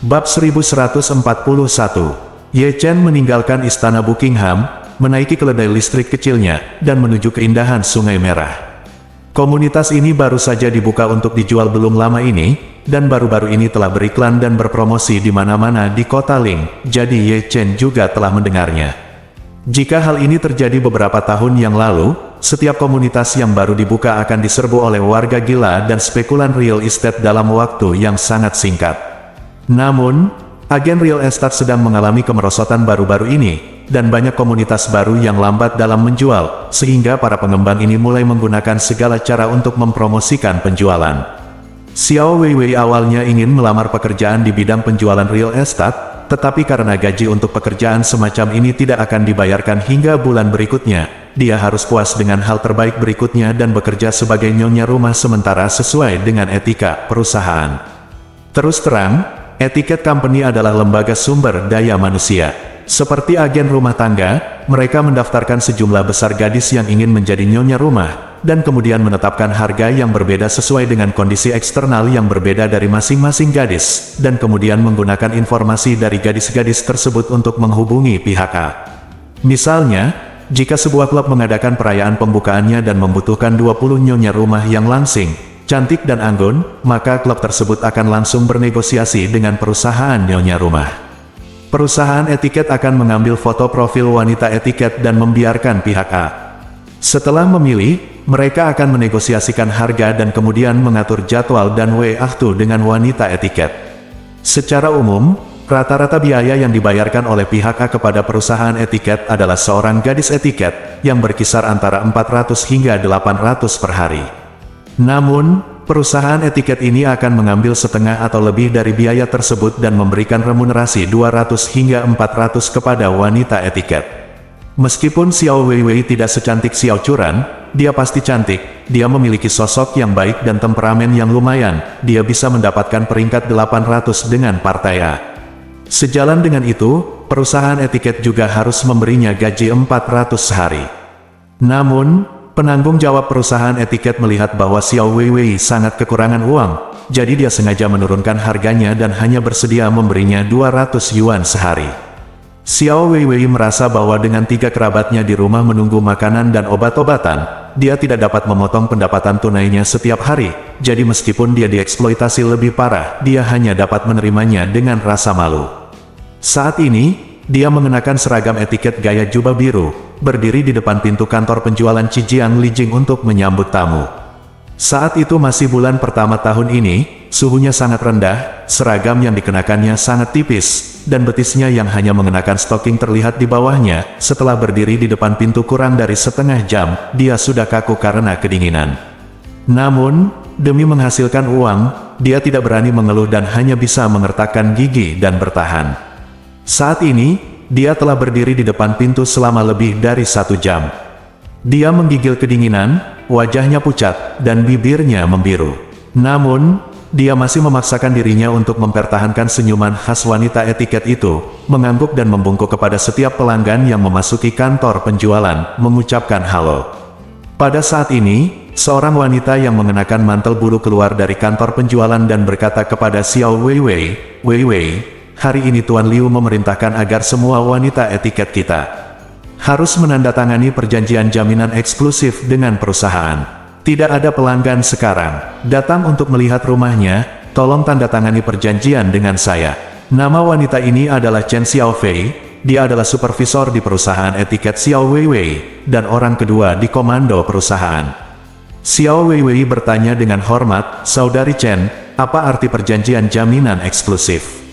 Bab 1141. Ye Chen meninggalkan istana Buckingham, menaiki keledai listrik kecilnya, dan menuju keindahan Sungai Merah. Komunitas ini baru saja dibuka untuk dijual belum lama ini, dan baru-baru ini telah beriklan dan berpromosi di mana-mana di kota Ling, jadi Ye Chen juga telah mendengarnya. Jika hal ini terjadi beberapa tahun yang lalu, setiap komunitas yang baru dibuka akan diserbu oleh warga gila dan spekulan real estate dalam waktu yang sangat singkat. Namun, agen real estate sedang mengalami kemerosotan baru-baru ini, dan banyak komunitas baru yang lambat dalam menjual, sehingga para pengembang ini mulai menggunakan segala cara untuk mempromosikan penjualan. Xiao Weiwei awalnya ingin melamar pekerjaan di bidang penjualan real estate, tetapi karena gaji untuk pekerjaan semacam ini tidak akan dibayarkan hingga bulan berikutnya, dia harus puas dengan hal terbaik berikutnya dan bekerja sebagai nyonya rumah sementara sesuai dengan etika perusahaan. Terus terang, etiket company adalah lembaga sumber daya manusia. Seperti agen rumah tangga, mereka mendaftarkan sejumlah besar gadis yang ingin menjadi nyonya rumah, dan kemudian menetapkan harga yang berbeda sesuai dengan kondisi eksternal yang berbeda dari masing-masing gadis, dan kemudian menggunakan informasi dari gadis-gadis tersebut untuk menghubungi pihak A. Misalnya, jika sebuah klub mengadakan perayaan pembukaannya dan membutuhkan 20 nyonya rumah yang langsing, cantik dan anggun, maka klub tersebut akan langsung bernegosiasi dengan perusahaan nyonya rumah. Perusahaan etiket akan mengambil foto profil wanita etiket dan membiarkan pihak A. Setelah memilih, mereka akan menegosiasikan harga dan kemudian mengatur jadwal dan waktu dengan wanita etiket. Secara umum, rata-rata biaya yang dibayarkan oleh pihak A kepada perusahaan etiket adalah seorang gadis etiket, yang berkisar antara 400 hingga 800 per hari. Namun, perusahaan etiket ini akan mengambil setengah atau lebih dari biaya tersebut dan memberikan remunerasi 200 hingga 400 kepada wanita etiket. Meskipun Xiao Weiwei tidak secantik Xiao Churan, dia pasti cantik, dia memiliki sosok yang baik dan temperamen yang lumayan, dia bisa mendapatkan peringkat 800 dengan partai A. Sejalan dengan itu, perusahaan etiket juga harus memberinya gaji 400 sehari. Namun, penanggung jawab perusahaan etiket melihat bahwa Xiao Weiwei sangat kekurangan uang, jadi dia sengaja menurunkan harganya dan hanya bersedia memberinya 200 yuan sehari. Xiao Weiwei merasa bahwa dengan 3 kerabatnya di rumah menunggu makanan dan obat-obatan, dia tidak dapat memotong pendapatan tunainya setiap hari, jadi meskipun dia dieksploitasi lebih parah, dia hanya dapat menerimanya dengan rasa malu. Saat ini, dia mengenakan seragam etiket gaya jubah biru, berdiri di depan pintu kantor penjualan Cijiang Lijing untuk menyambut tamu. Saat itu masih bulan pertama tahun ini, suhunya sangat rendah, seragam yang dikenakannya sangat tipis, dan betisnya yang hanya mengenakan stoking terlihat di bawahnya. Setelah berdiri di depan pintu kurang dari setengah jam, dia sudah kaku karena kedinginan. Namun, demi menghasilkan uang, dia tidak berani mengeluh dan hanya bisa mengertakkan gigi dan bertahan. Saat ini, dia telah berdiri di depan pintu selama lebih dari 1 jam. Dia menggigil kedinginan, wajahnya pucat, dan bibirnya membiru. Namun, dia masih memaksakan dirinya untuk mempertahankan senyuman khas wanita etiket itu, mengangguk dan membungkuk kepada setiap pelanggan yang memasuki kantor penjualan, mengucapkan halo. Pada saat ini, seorang wanita yang mengenakan mantel bulu keluar dari kantor penjualan dan berkata kepada Xiao Weiwei, "Weiwei, hari ini Tuan Liu memerintahkan agar semua wanita etiket kita harus menandatangani perjanjian jaminan eksklusif dengan perusahaan. Tidak ada pelanggan sekarang datang untuk melihat rumahnya, tolong tandatangani perjanjian dengan saya." Nama wanita ini adalah Chen Xiaofei, dia adalah supervisor di perusahaan etiket Xiao Weiwei, dan orang kedua di komando perusahaan. Xiao Weiwei bertanya dengan hormat, "Saudari Chen, apa arti perjanjian jaminan eksklusif?"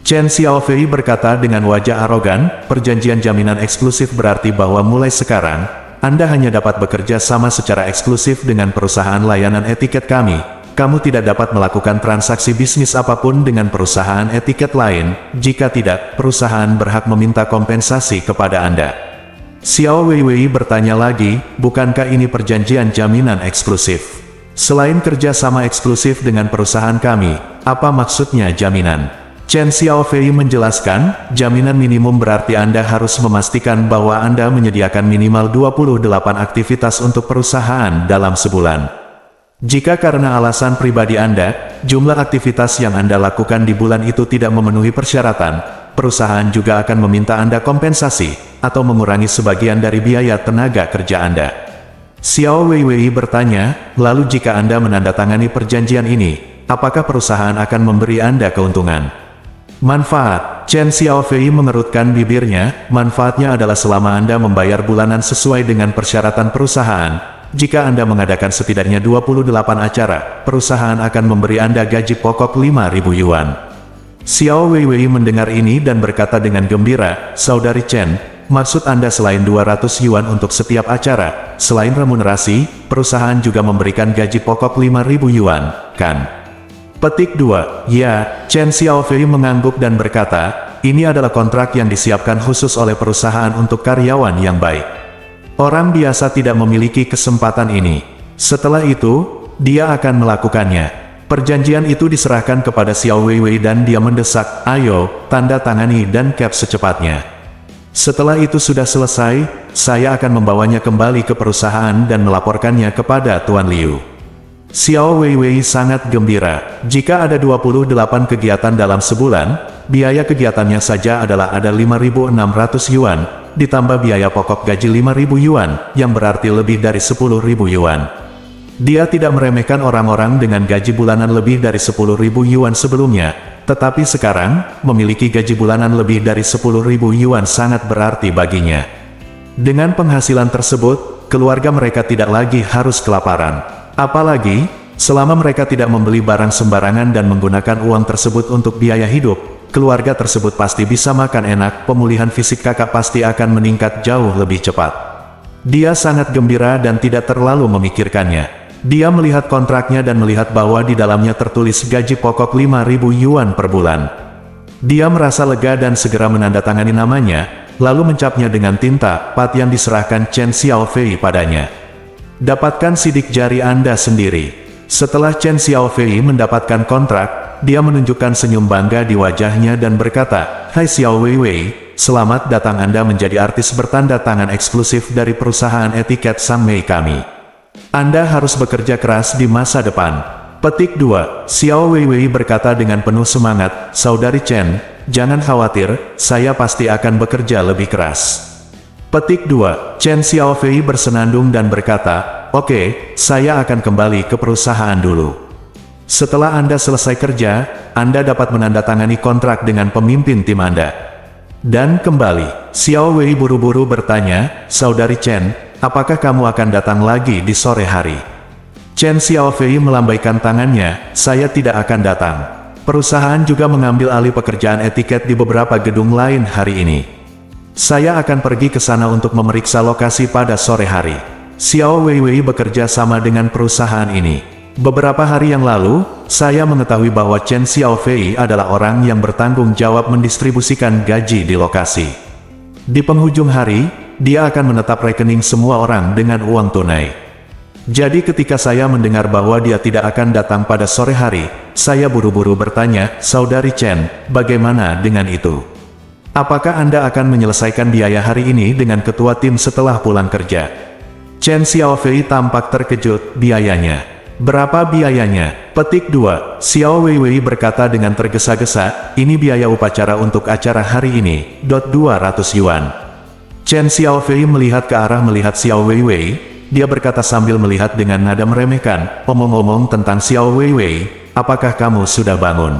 Chen Xiaofei berkata dengan wajah arogan, "Perjanjian jaminan eksklusif berarti bahwa mulai sekarang, Anda hanya dapat bekerja sama secara eksklusif dengan perusahaan layanan etiket kami. Kamu tidak dapat melakukan transaksi bisnis apapun dengan perusahaan etiket lain, jika tidak, perusahaan berhak meminta kompensasi kepada Anda." Xiao Weiwei bertanya lagi, "Bukankah ini perjanjian jaminan eksklusif? Selain kerja sama eksklusif dengan perusahaan kami, apa maksudnya jaminan?" Chen Xiaofei menjelaskan, "Jaminan minimum berarti Anda harus memastikan bahwa Anda menyediakan minimal 28 aktivitas untuk perusahaan dalam sebulan. Jika karena alasan pribadi Anda, jumlah aktivitas yang Anda lakukan di bulan itu tidak memenuhi persyaratan, perusahaan juga akan meminta Anda kompensasi, atau mengurangi sebagian dari biaya tenaga kerja Anda. Xiao Weiwei bertanya, lalu jika Anda menandatangani perjanjian ini, apakah perusahaan akan memberi Anda keuntungan? Manfaat. Chen Xiaofei mengerutkan bibirnya, manfaatnya adalah selama Anda membayar bulanan sesuai dengan persyaratan perusahaan. Jika Anda mengadakan setidaknya 28 acara, perusahaan akan memberi Anda gaji pokok 5.000 yuan. Xiao Weiwei mendengar ini dan berkata dengan gembira, Saudari Chen, maksud Anda selain 200 yuan untuk setiap acara, selain remunerasi, perusahaan juga memberikan gaji pokok 5.000 yuan, kan? Petik 2. Ya, Chen Xiaofei mengangguk dan berkata, ini adalah kontrak yang disiapkan khusus oleh perusahaan untuk karyawan yang baik. Orang biasa tidak memiliki kesempatan ini. Setelah itu, dia akan melakukannya. Perjanjian itu diserahkan kepada Xiao Weiwei dan dia mendesak, ayo, tanda tangani dan cap secepatnya. Setelah itu sudah selesai, saya akan membawanya kembali ke perusahaan dan melaporkannya kepada Tuan Liu. Xiao Weiwei sangat gembira. Jika ada 28 kegiatan dalam sebulan, biaya kegiatannya saja adalah ada 5.600 yuan, ditambah biaya pokok gaji 5.000 yuan, yang berarti lebih dari 10.000 yuan. Dia tidak meremehkan orang-orang dengan gaji bulanan lebih dari 10.000 yuan sebelumnya, tetapi sekarang, memiliki gaji bulanan lebih dari 10.000 yuan sangat berarti baginya. Dengan penghasilan tersebut, keluarga mereka tidak lagi harus kelaparan. Apalagi, selama mereka tidak membeli barang sembarangan dan menggunakan uang tersebut untuk biaya hidup, keluarga tersebut pasti bisa makan enak, pemulihan fisik kakak pasti akan meningkat jauh lebih cepat. Dia sangat gembira dan tidak terlalu memikirkannya. Dia melihat kontraknya dan melihat bahwa di dalamnya tertulis gaji pokok 5.000 yuan per bulan. Dia merasa lega dan segera menandatangani namanya, lalu mencapnya dengan tinta pat yang diserahkan Chen Xiaofei padanya. Dapatkan sidik jari Anda sendiri. Setelah Chen Xiaofei mendapatkan kontrak, dia menunjukkan senyum bangga di wajahnya dan berkata, Hai Xiao Weiwei, selamat datang Anda menjadi artis bertanda tangan eksklusif dari perusahaan etiket Sangmei kami. Anda harus bekerja keras di masa depan. Petik 2. Xiao Weiwei berkata dengan penuh semangat, Saudari Chen, jangan khawatir, saya pasti akan bekerja lebih keras. Petik 2. Chen Xiaofei bersenandung dan berkata, Oke, saya akan kembali ke perusahaan dulu. Setelah Anda selesai kerja, Anda dapat menandatangani kontrak dengan pemimpin tim Anda. Dan kembali, Xiao Wei buru-buru bertanya, Saudari Chen, apakah kamu akan datang lagi di sore hari? Chen Xiaofei melambaikan tangannya, saya tidak akan datang. Perusahaan juga mengambil alih pekerjaan etiket di beberapa gedung lain hari ini. Saya akan pergi ke sana untuk memeriksa lokasi pada sore hari. Xiao Weiwei bekerja sama dengan perusahaan ini. Beberapa hari yang lalu, saya mengetahui bahwa Chen Xiaofei adalah orang yang bertanggung jawab mendistribusikan gaji di lokasi. Di penghujung hari, dia akan menetap rekening semua orang dengan uang tunai. Jadi ketika saya mendengar bahwa dia tidak akan datang pada sore hari, saya buru-buru bertanya, Saudari Chen, bagaimana dengan itu? Apakah Anda akan menyelesaikan biaya hari ini dengan ketua tim setelah pulang kerja? Chen Xiaofei tampak terkejut, biayanya. Berapa biayanya? Petik 2. Xiao Weiwei berkata dengan tergesa-gesa, ini biaya upacara untuk acara hari ini, 200 yuan. Chen Xiaofei melihat ke arah melihat Xiao Weiwei, dia berkata sambil melihat dengan nada meremehkan, omong-omong tentang Xiao Weiwei, apakah kamu sudah bangun?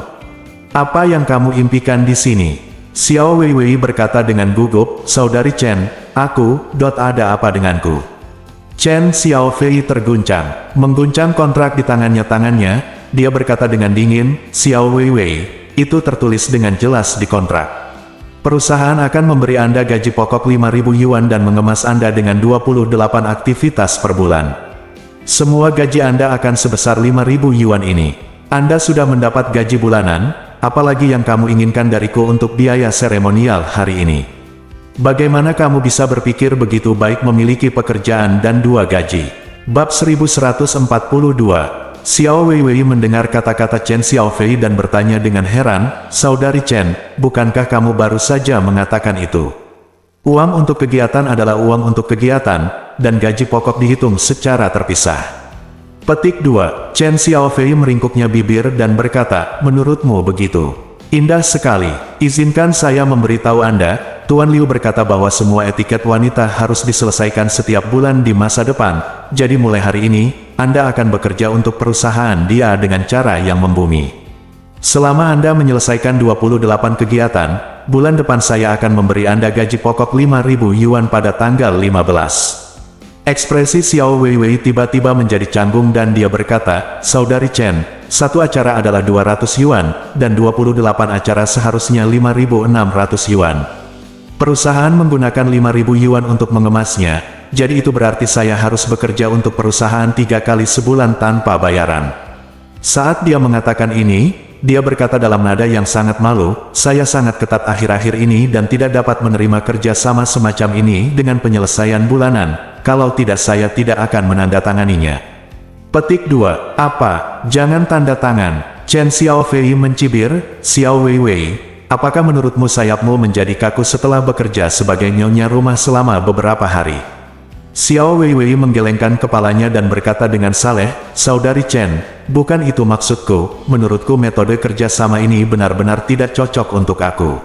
Apa yang kamu impikan di sini? Xiao Weiwei berkata dengan gugup, Saudari Chen, ada apa denganku? Chen Xiaofei terguncang, mengguncang kontrak di tangannya, dia berkata dengan dingin, Xiao Weiwei, itu tertulis dengan jelas di kontrak. Perusahaan akan memberi Anda gaji pokok 5.000 yuan dan mengemas Anda dengan 28 aktivitas per bulan. Semua gaji Anda akan sebesar 5.000 yuan ini. Anda sudah mendapat gaji bulanan, apalagi yang kamu inginkan dariku untuk biaya seremonial hari ini? Bagaimana kamu bisa berpikir begitu baik memiliki pekerjaan dan 2 gaji? Bab 1142. Xiao Weiwei mendengar kata-kata Chen Xiaofei dan bertanya dengan heran, Saudari Chen, bukankah kamu baru saja mengatakan itu? Uang untuk kegiatan adalah uang untuk kegiatan, dan gaji pokok dihitung secara terpisah. Petik 2. Chen Xiaofei meringkuknya bibir dan berkata, menurutmu begitu? Indah sekali. Izinkan saya memberitahu Anda, Tuan Liu berkata bahwa semua etiket wanita harus diselesaikan setiap bulan di masa depan. Jadi mulai hari ini, Anda akan bekerja untuk perusahaan dia dengan cara yang membumi. Selama Anda menyelesaikan 28 kegiatan, bulan depan saya akan memberi Anda gaji pokok 5.000 yuan pada tanggal 15. Ekspresi Xiao Weiwei tiba-tiba menjadi canggung dan dia berkata, Saudari Chen, satu acara adalah 200 yuan, dan 28 acara seharusnya 5.600 yuan. Perusahaan menggunakan 5.000 yuan untuk mengemasnya, jadi itu berarti saya harus bekerja untuk perusahaan 3 kali sebulan tanpa bayaran. Saat dia mengatakan ini, dia berkata dalam nada yang sangat malu, saya sangat ketat akhir-akhir ini dan tidak dapat menerima kerja sama semacam ini dengan penyelesaian bulanan. Kalau tidak saya tidak akan menandatanganinya. Petik 2. Apa? Jangan tanda tangan. Chen Xiaofei mencibir, Xiao Weiwei, apakah menurutmu sayapmu menjadi kaku setelah bekerja sebagai nyonya rumah selama beberapa hari? Xiao Weiwei menggelengkan kepalanya dan berkata dengan saleh, Saudari Chen, bukan itu maksudku, menurutku metode kerja sama ini benar-benar tidak cocok untuk aku.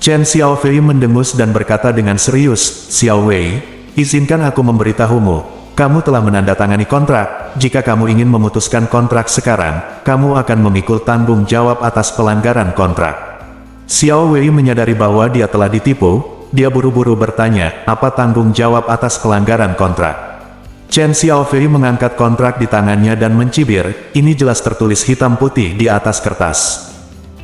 Chen Xiaofei mendengus dan berkata dengan serius, Xiao Wei, izinkan aku memberitahumu, kamu telah menandatangani kontrak, jika kamu ingin memutuskan kontrak sekarang, kamu akan memikul tanggung jawab atas pelanggaran kontrak. Xiao Wei menyadari bahwa dia telah ditipu, dia buru-buru bertanya, apa tanggung jawab atas pelanggaran kontrak? Chen Xiaofei mengangkat kontrak di tangannya dan mencibir, ini jelas tertulis hitam putih di atas kertas.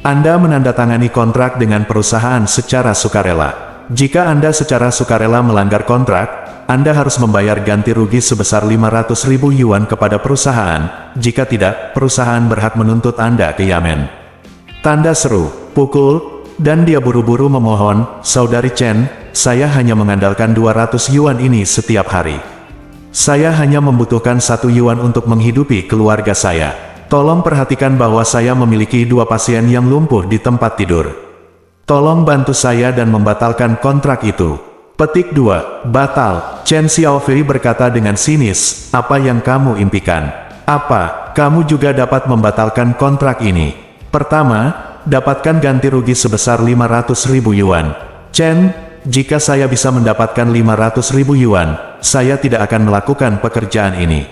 Anda menandatangani kontrak dengan perusahaan secara sukarela. Jika Anda secara sukarela melanggar kontrak, Anda harus membayar ganti rugi sebesar 500.000 yuan kepada perusahaan, jika tidak, perusahaan berhak menuntut Anda ke Yamen. Tanda seru, pukul, dan dia buru-buru memohon, Saudari Chen, saya hanya mengandalkan 200 yuan ini setiap hari. Saya hanya membutuhkan 1 yuan untuk menghidupi keluarga saya. Tolong perhatikan bahwa saya memiliki 2 pasien yang lumpuh di tempat tidur. Tolong bantu saya dan membatalkan kontrak itu. Petik 2. Batal. Chen Xiaofei berkata dengan sinis, apa yang kamu impikan? Apa, kamu juga dapat membatalkan kontrak ini? Pertama, dapatkan ganti rugi sebesar 500.000 yuan. Chen, jika saya bisa mendapatkan 500.000 yuan, saya tidak akan melakukan pekerjaan ini.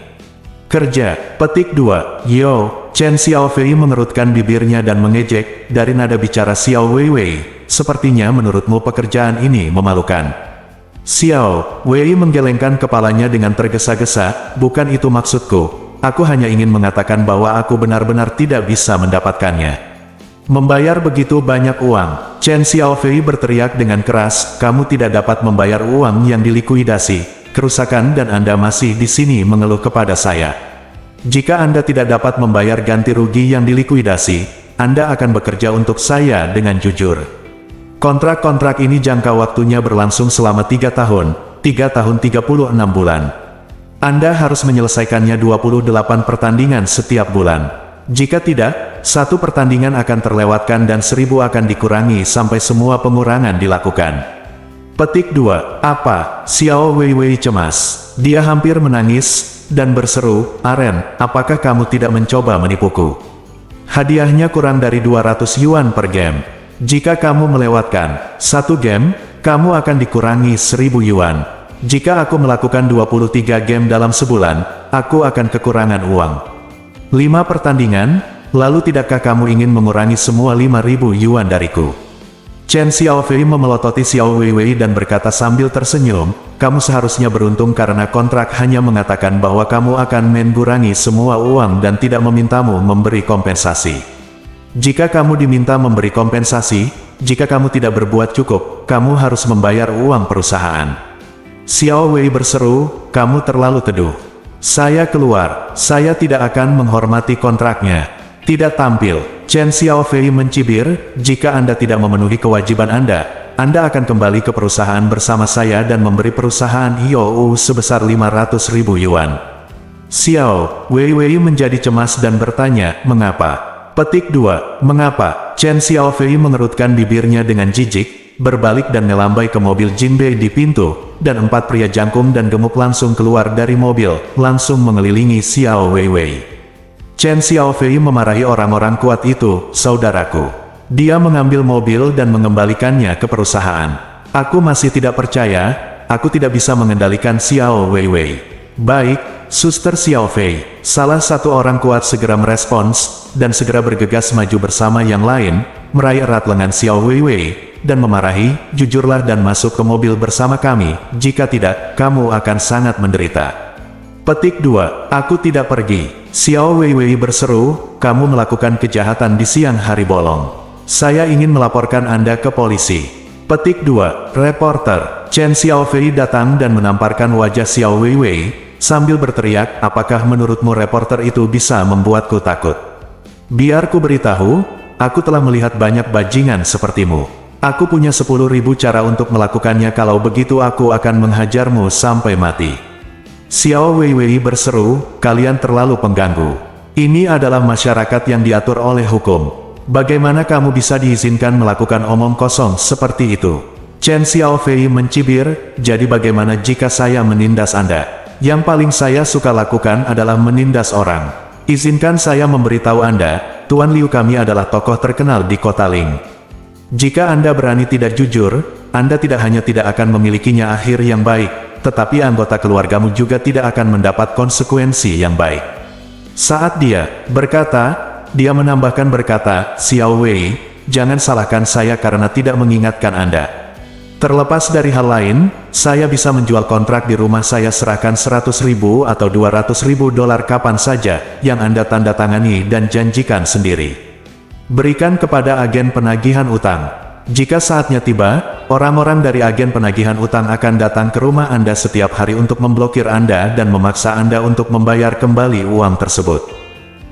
Kerja. Petik 2. Yo, Chen Xiaofei mengerutkan bibirnya dan mengejek, dari nada bicara Xiao Weiwei, sepertinya menurutmu pekerjaan ini memalukan. Xiao Wei menggelengkan kepalanya dengan tergesa-gesa, bukan itu maksudku, aku hanya ingin mengatakan bahwa aku benar-benar tidak bisa mendapatkannya. Membayar begitu banyak uang, Chen Xiaofei berteriak dengan keras, kamu tidak dapat membayar uang yang dilikuidasi, kerusakan dan Anda masih di sini mengeluh kepada saya. Jika Anda tidak dapat membayar ganti rugi yang dilikuidasi, Anda akan bekerja untuk saya dengan jujur. Kontrak-kontrak ini jangka waktunya berlangsung selama 3 tahun, 3 tahun 36 bulan. Anda harus menyelesaikannya 28 pertandingan setiap bulan. Jika tidak, 1 pertandingan akan terlewatkan dan 1.000 akan dikurangi sampai semua pengurangan dilakukan. Petik 2. Apa? Xiao Weiwei cemas. Dia hampir menangis, dan berseru, Aren, apakah kamu tidak mencoba menipuku? Hadiahnya kurang dari 200 yuan per game. Jika kamu melewatkan 1 game, kamu akan dikurangi 1.000 yuan. Jika aku melakukan 23 game dalam sebulan, aku akan kekurangan uang. 5 pertandingan, lalu tidakkah kamu ingin mengurangi semua 5.000 yuan dariku? Chen Xiaofei memelototi Xiao Weiwei dan berkata sambil tersenyum, kamu seharusnya beruntung karena kontrak hanya mengatakan bahwa kamu akan mengurangi semua uang dan tidak memintamu memberi kompensasi. Jika kamu diminta memberi kompensasi, jika kamu tidak berbuat cukup, kamu harus membayar uang perusahaan. Xiao Wei berseru, kamu terlalu teduh. Saya keluar, saya tidak akan menghormati kontraknya. Tidak tampil. Chen Xiaofei mencibir, jika Anda tidak memenuhi kewajiban Anda akan kembali ke perusahaan bersama saya dan memberi perusahaan IOU sebesar 500.000 yuan. Xiao Weiwei menjadi cemas dan bertanya, mengapa? Petik 2. Mengapa? Chen Xiaofei mengerutkan bibirnya dengan jijik, berbalik dan melambai ke mobil Jinbei di pintu, dan 4 pria jangkung dan gemuk langsung keluar dari mobil, langsung mengelilingi Xiao Weiwei. Chen Xiaofei memarahi orang-orang kuat itu, saudaraku. Dia mengambil mobil dan mengembalikannya ke perusahaan. Aku masih tidak percaya, aku tidak bisa mengendalikan Xiao Weiwei. Baik, Suster Xiaofei, salah satu orang kuat segera merespons, dan segera bergegas maju bersama yang lain, meraih erat lengan Xiao Weiwei, dan memarahi, jujurlah dan masuk ke mobil bersama kami, jika tidak, kamu akan sangat menderita. Petik 2, aku tidak pergi. Xiao Weiwei berseru, kamu melakukan kejahatan di siang hari bolong. Saya ingin melaporkan Anda ke polisi. Petik 2, reporter. Chen Xiaofei datang dan menamparkan wajah Xiao Weiwei, sambil berteriak, apakah menurutmu reporter itu bisa membuatku takut? Biar ku beritahu, aku telah melihat banyak bajingan sepertimu. Aku punya 10.000 cara untuk melakukannya, kalau begitu aku akan menghajarmu sampai mati. Xiao Weiwei berseru, kalian terlalu pengganggu. Ini adalah masyarakat yang diatur oleh hukum. Bagaimana kamu bisa diizinkan melakukan omong kosong seperti itu? Chen Xiaofei mencibir, jadi bagaimana jika saya menindas Anda? Yang paling saya suka lakukan adalah menindas orang. Izinkan saya memberitahu Anda, Tuan Liu kami adalah tokoh terkenal di kota Ling. Jika Anda berani tidak jujur, Anda tidak hanya tidak akan memilikinya akhir yang baik, tetapi anggota keluargamu juga tidak akan mendapat konsekuensi yang baik. Saat dia berkata, dia menambahkan berkata, Xiao Wei, jangan salahkan saya karena tidak mengingatkan Anda. Terlepas dari hal lain, saya bisa menjual kontrak di rumah saya, serahkan 100.000 atau 200.000 dolar kapan saja, yang Anda tanda tangani dan janjikan sendiri. Berikan kepada agen penagihan utang. Jika saatnya tiba, orang-orang dari agen penagihan utang akan datang ke rumah Anda setiap hari untuk memblokir Anda dan memaksa Anda untuk membayar kembali uang tersebut.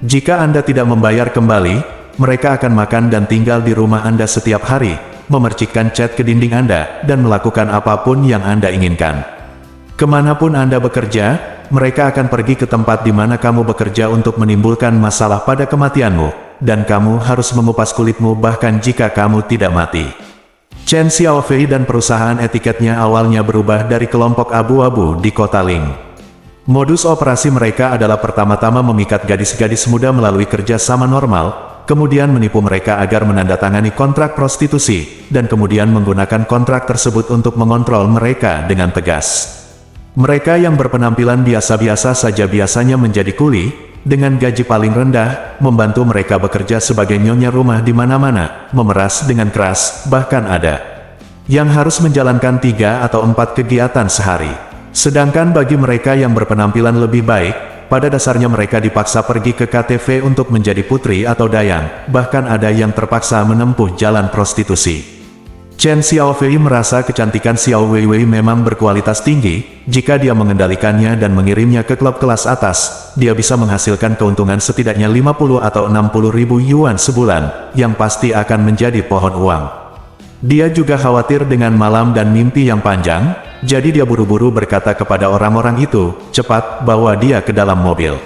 Jika Anda tidak membayar kembali, mereka akan makan dan tinggal di rumah Anda setiap hari, memercikkan cat ke dinding Anda, dan melakukan apapun yang Anda inginkan. Kemanapun Anda bekerja, mereka akan pergi ke tempat di mana kamu bekerja untuk menimbulkan masalah pada kematianmu, dan kamu harus mengupas kulitmu bahkan jika kamu tidak mati. Chen Xiaofei dan perusahaan etiketnya awalnya berubah dari kelompok abu-abu di kota Ling. Modus operasi mereka adalah pertama-tama memikat gadis-gadis muda melalui kerja sama normal, kemudian menipu mereka agar menandatangani kontrak prostitusi, dan kemudian menggunakan kontrak tersebut untuk mengontrol mereka dengan tegas. Mereka yang berpenampilan biasa-biasa saja biasanya menjadi kuli, dengan gaji paling rendah, membantu mereka bekerja sebagai nyonya rumah di mana-mana, memeras dengan keras, bahkan ada yang harus menjalankan 3 atau 4 kegiatan sehari. Sedangkan bagi mereka yang berpenampilan lebih baik, pada dasarnya mereka dipaksa pergi ke KTV untuk menjadi putri atau dayang, bahkan ada yang terpaksa menempuh jalan prostitusi. Chen Xiaofei merasa kecantikan Xiao Weiwei memang berkualitas tinggi, jika dia mengendalikannya dan mengirimnya ke klub kelas atas, dia bisa menghasilkan keuntungan setidaknya 50 atau 60.000 yuan sebulan, yang pasti akan menjadi pohon uang. Dia juga khawatir dengan malam dan mimpi yang panjang, jadi dia buru-buru berkata kepada orang-orang itu, cepat, bawa dia ke dalam mobil.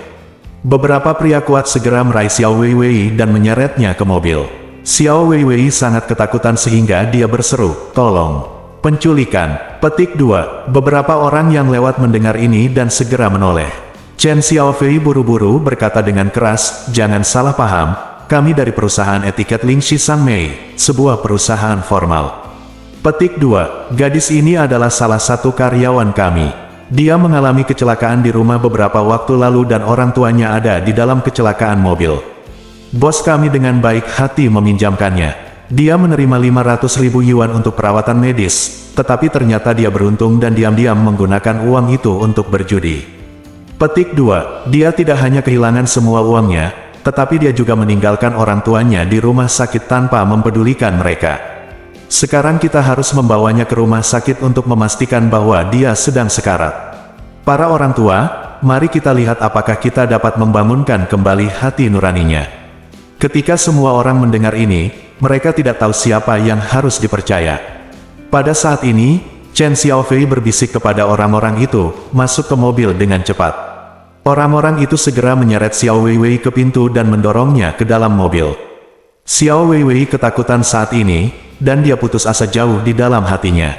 Beberapa pria kuat segera meraih Xiao Weiwei dan menyeretnya ke mobil. Xiao Weiwei sangat ketakutan sehingga dia berseru, tolong. Penculikan. Petik 2. Beberapa orang yang lewat mendengar ini dan segera menoleh. Chen Xiaofei buru-buru berkata dengan keras, jangan salah paham, kami dari perusahaan etiket Ling Shishangmei, sebuah perusahaan formal. Petik 2. Gadis ini adalah salah satu karyawan kami. Dia mengalami kecelakaan di rumah beberapa waktu lalu dan orang tuanya ada di dalam kecelakaan mobil. Bos kami dengan baik hati meminjamkannya. Dia menerima 500.000 yuan untuk perawatan medis, tetapi ternyata dia beruntung dan diam-diam menggunakan uang itu untuk berjudi. Petik 2. Dia tidak hanya kehilangan semua uangnya, tetapi dia juga meninggalkan orang tuanya di rumah sakit tanpa mempedulikan mereka. Sekarang kita harus membawanya ke rumah sakit untuk memastikan bahwa dia sedang sekarat. Para orang tua, mari kita lihat apakah kita dapat membangunkan kembali hati nuraninya. Ketika semua orang mendengar ini, mereka tidak tahu siapa yang harus dipercaya. Pada saat ini, Chen Xiaofei berbisik kepada orang-orang itu, masuk ke mobil dengan cepat. Orang-orang itu segera menyeret Xiao Weiwei ke pintu dan mendorongnya ke dalam mobil. Xiao Weiwei ketakutan saat ini, dan dia putus asa jauh di dalam hatinya.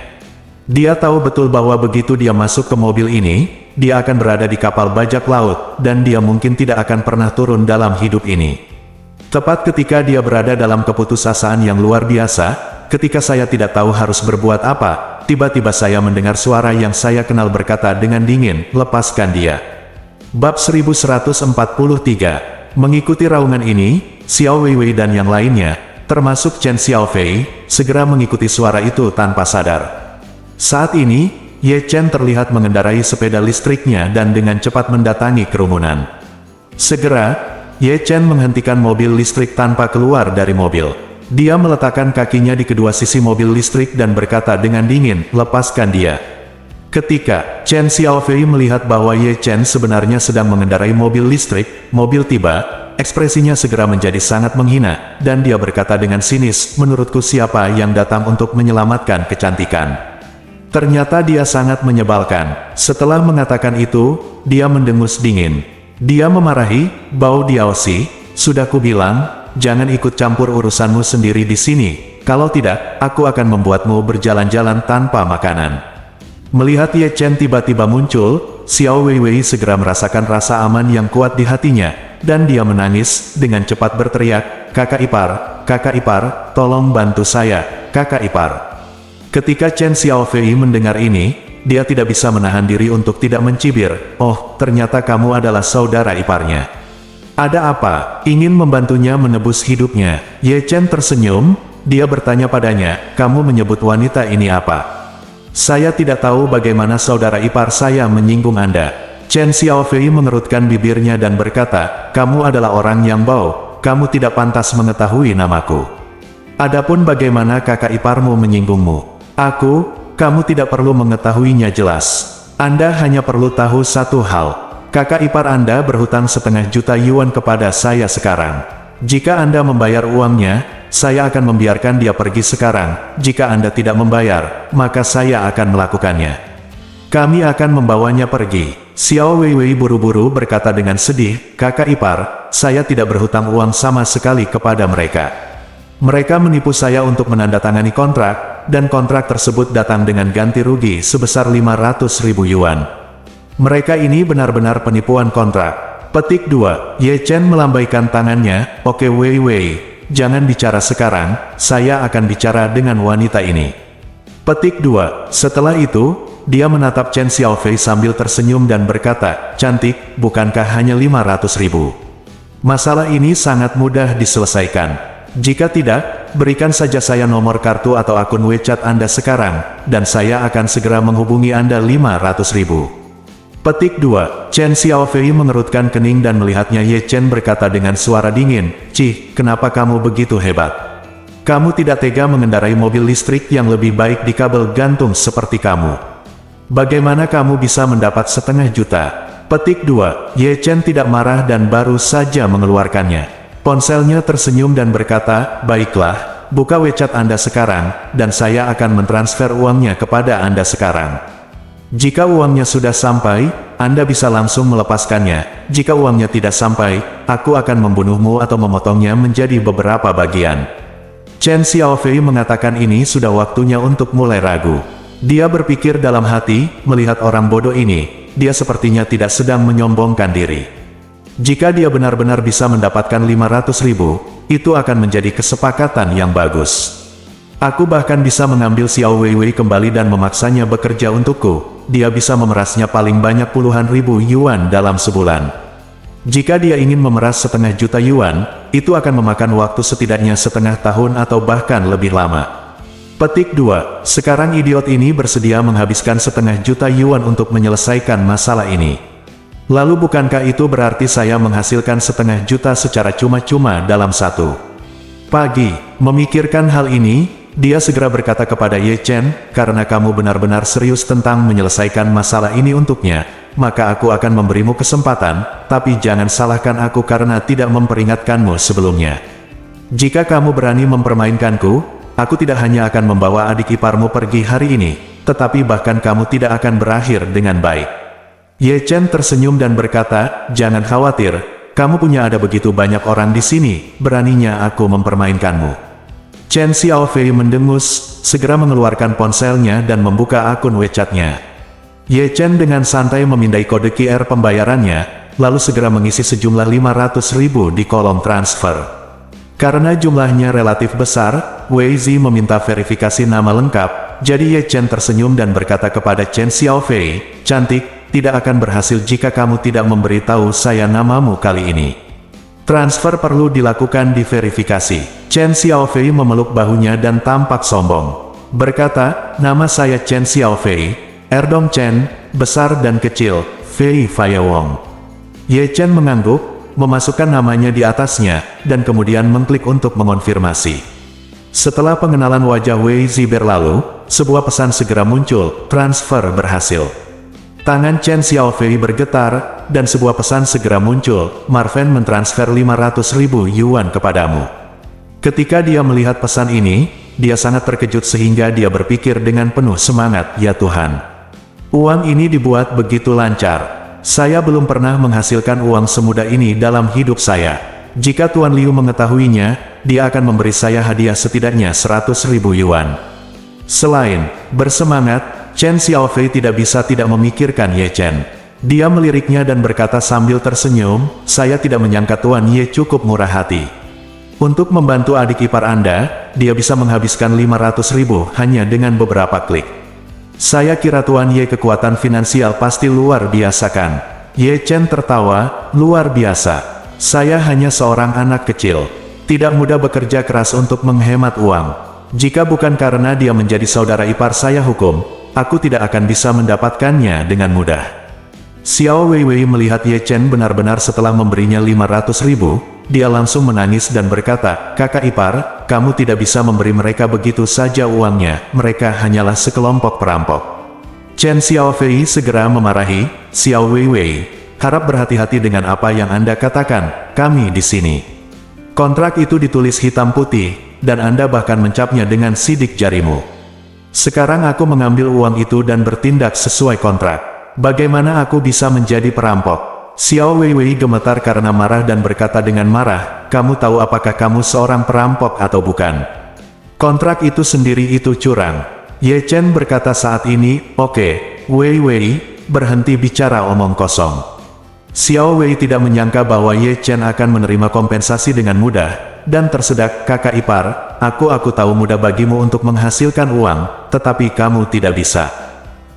Dia tahu betul bahwa begitu dia masuk ke mobil ini, dia akan berada di kapal bajak laut, dan dia mungkin tidak akan pernah turun dalam hidup ini. Tepat ketika dia berada dalam keputusasaan yang luar biasa, ketika saya tidak tahu harus berbuat apa, tiba-tiba saya mendengar suara yang saya kenal berkata dengan dingin, "Lepaskan dia." Bab 1143. Mengikuti raungan ini, Xiao Weiwei dan yang lainnya, termasuk Chen Xiaofei, segera mengikuti suara itu tanpa sadar. Saat ini, Ye Chen terlihat mengendarai sepeda listriknya dan dengan cepat mendatangi kerumunan. Segera, Ye Chen menghentikan mobil listrik tanpa keluar dari mobil. Dia meletakkan kakinya di kedua sisi mobil listrik dan berkata dengan dingin, "Lepaskan dia." Ketika Chen Xiaofei melihat bahwa Ye Chen sebenarnya sedang mengendarai mobil listrik, mobil tiba, ekspresinya segera menjadi sangat menghina, dan dia berkata dengan sinis, "Menurutku siapa yang datang untuk menyelamatkan kecantikan?" Ternyata dia sangat menyebalkan. Setelah mengatakan itu, dia mendengus dingin. Dia memarahi, "Bao Diaoxi, sudah kubilang, jangan ikut campur urusanmu sendiri di sini. Kalau tidak, aku akan membuatmu berjalan-jalan tanpa makanan." Melihat Ye Chen tiba-tiba muncul, Xiao Weiwei segera merasakan rasa aman yang kuat di hatinya, dan dia menangis, dengan cepat berteriak, Kakak ipar, tolong bantu saya, kakak ipar." Ketika Chen Xiaofei mendengar ini, dia tidak bisa menahan diri untuk tidak mencibir. "Oh, ternyata kamu adalah saudara iparnya. Ada apa? Ingin membantunya menebus hidupnya?" Ye Chen tersenyum, dia bertanya padanya, "Kamu menyebut wanita ini apa?" "Saya tidak tahu bagaimana saudara ipar saya menyinggung Anda." Chen Xiaofei mengerutkan bibirnya dan berkata, "Kamu adalah orang yang bau, kamu tidak pantas mengetahui namaku. Adapun bagaimana kakak iparmu menyinggungmu, kamu tidak perlu mengetahuinya jelas. Anda hanya perlu tahu satu hal. Kakak ipar Anda berhutang 1,5 juta yuan kepada saya sekarang. Jika Anda membayar uangnya, saya akan membiarkan dia pergi sekarang. Jika Anda tidak membayar, maka saya akan melakukannya. Kami akan membawanya pergi." Xiao Weiwei buru-buru berkata dengan sedih, "Kakak ipar, saya tidak berhutang uang sama sekali kepada mereka. Mereka menipu saya untuk menandatangani kontrak, dan kontrak tersebut datang dengan ganti rugi sebesar 500.000 yuan. Mereka ini benar-benar penipuan kontrak." Petik 2. Ye Chen melambaikan tangannya, "Oke Weiwei, jangan bicara sekarang, saya akan bicara dengan wanita ini." Petik 2. Setelah itu, dia menatap Chen Xiaofei sambil tersenyum dan berkata, "Cantik, bukankah hanya 500.000? Masalah ini sangat mudah diselesaikan. Jika tidak, berikan saja saya nomor kartu atau akun WeChat Anda sekarang, dan saya akan segera menghubungi Anda 500.000. Petik 2. Chen Xiaofei mengerutkan kening dan melihatnya Ye Chen berkata dengan suara dingin, "Cih, kenapa kamu begitu hebat? Kamu tidak tega mengendarai mobil listrik yang lebih baik di kabel gantung seperti kamu. Bagaimana kamu bisa mendapat 1,5 juta? Petik 2. Ye Chen tidak marah dan baru saja mengeluarkannya. Ponselnya tersenyum dan berkata, "Baiklah, buka WeChat Anda sekarang, dan saya akan mentransfer uangnya kepada Anda sekarang. Jika uangnya sudah sampai, Anda bisa langsung melepaskannya. Jika uangnya tidak sampai, aku akan membunuhmu atau memotongnya menjadi beberapa bagian." Chen Xiaofei mengatakan ini sudah waktunya untuk mulai ragu. Dia berpikir dalam hati, melihat orang bodoh ini, dia sepertinya tidak sedang menyombongkan diri. Jika dia benar-benar bisa mendapatkan 500.000, itu akan menjadi kesepakatan yang bagus. Aku bahkan bisa mengambil Xiao Weiwei kembali dan memaksanya bekerja untukku. Dia bisa memerasnya paling banyak puluhan ribu yuan dalam sebulan. Jika dia ingin memeras 1,5 juta yuan, itu akan memakan waktu setidaknya 1,5 tahun atau bahkan lebih lama. Petik 2. Sekarang idiot ini bersedia menghabiskan 1,5 juta yuan untuk menyelesaikan masalah ini. Lalu bukankah itu berarti saya menghasilkan 1,5 juta secara cuma-cuma dalam satu pagi? Memikirkan hal ini, dia segera berkata kepada Ye Chen, "Karena kamu benar-benar serius tentang menyelesaikan masalah ini untuknya, maka aku akan memberimu kesempatan, tapi jangan salahkan aku karena tidak memperingatkanmu sebelumnya. Jika kamu berani mempermainkanku, aku tidak hanya akan membawa adik iparmu pergi hari ini, tetapi bahkan kamu tidak akan berakhir dengan baik." Ye Chen tersenyum dan berkata, "Jangan khawatir, kamu punya ada begitu banyak orang di sini, beraninya aku mempermainkanmu." Chen Xiaofei mendengus, segera mengeluarkan ponselnya dan membuka akun WeChat-nya. Ye Chen dengan santai memindai kode QR pembayarannya, lalu segera mengisi sejumlah 500.000 di kolom transfer. Karena jumlahnya relatif besar, Wei Zi meminta verifikasi nama lengkap, jadi Ye Chen tersenyum dan berkata kepada Chen Xiaofei, "Cantik, tidak akan berhasil jika kamu tidak memberitahu saya namamu kali ini. Transfer perlu dilakukan di verifikasi." Chen Xiaofei memeluk bahunya dan tampak sombong. Berkata, "Nama saya Chen Xiaofei, Erdong Chen, besar dan kecil, Fei Fayawong." Ye Chen mengangguk, memasukkan namanya di atasnya, dan kemudian mengklik untuk mengonfirmasi. Setelah pengenalan wajah Wei Zi berlalu, sebuah pesan segera muncul, "Transfer berhasil." Tangan Chen Xiaofei bergetar, dan sebuah pesan segera muncul, "Marven mentransfer 500.000 yuan kepadamu." Ketika dia melihat pesan ini, dia sangat terkejut sehingga dia berpikir dengan penuh semangat, "Ya Tuhan, uang ini dibuat begitu lancar. Saya belum pernah menghasilkan uang semudah ini dalam hidup saya. Jika Tuan Liu mengetahuinya, dia akan memberi saya hadiah setidaknya 100.000 yuan." Selain bersemangat, Chen Xiaofei tidak bisa tidak memikirkan Ye Chen. Dia meliriknya dan berkata sambil tersenyum, "Saya tidak menyangka Tuan Ye cukup murah hati. Untuk membantu adik ipar Anda, dia bisa menghabiskan 500.000 hanya dengan beberapa klik. Saya kira Tuan Ye kekuatan finansial pasti luar biasa kan?" Ye Chen tertawa, "Luar biasa. Saya hanya seorang anak kecil. Tidak mudah bekerja keras untuk menghemat uang. Jika bukan karena dia menjadi saudara ipar saya hukum, aku tidak akan bisa mendapatkannya dengan mudah." Xiao Weiwei melihat Ye Chen benar-benar setelah memberinya 500.000, dia langsung menangis dan berkata, "Kakak ipar, kamu tidak bisa memberi mereka begitu saja uangnya, mereka hanyalah sekelompok perampok." Chen Xiaofei segera memarahi, "Xiao Weiwei, harap berhati-hati dengan apa yang Anda katakan, kami di sini. Kontrak itu ditulis hitam putih, dan Anda bahkan mencapnya dengan sidik jarimu. Sekarang aku mengambil uang itu dan bertindak sesuai kontrak. Bagaimana aku bisa menjadi perampok?" Xiao Weiwei gemetar karena marah dan berkata dengan marah, "Kamu tahu apakah kamu seorang perampok atau bukan? Kontrak itu sendiri itu curang." Ye Chen berkata saat ini, "Oke, Weiwei, berhenti bicara omong kosong." Xiao Wei tidak menyangka bahwa Ye Chen akan menerima kompensasi dengan mudah, dan tersedak, "Kakak ipar, aku tahu mudah bagimu untuk menghasilkan uang, tetapi kamu tidak bisa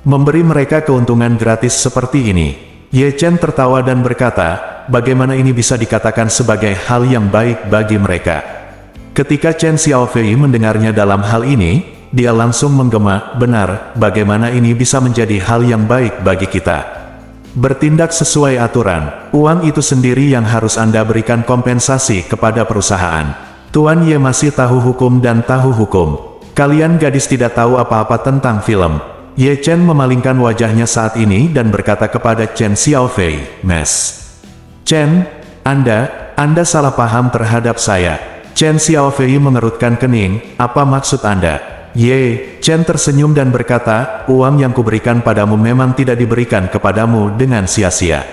memberi mereka keuntungan gratis seperti ini." Ye Chen tertawa dan berkata, "Bagaimana ini bisa dikatakan sebagai hal yang baik bagi mereka?" Ketika Chen Xiaofei mendengarnya dalam hal ini, dia langsung menggema, "Benar, bagaimana ini bisa menjadi hal yang baik bagi kita? Bertindak sesuai aturan, uang itu sendiri yang harus Anda berikan kompensasi kepada perusahaan. Tuan Ye masih tahu hukum dan tahu hukum. Kalian gadis tidak tahu apa-apa tentang film." Ye Chen memalingkan wajahnya saat ini dan berkata kepada Chen Xiaofei, "Mes Chen, Anda salah paham terhadap saya." Chen Xiaofei mengerutkan kening, "Apa maksud Anda?" Ye Chen tersenyum dan berkata, "Uang yang kuberikan padamu memang tidak diberikan kepadamu dengan sia-sia.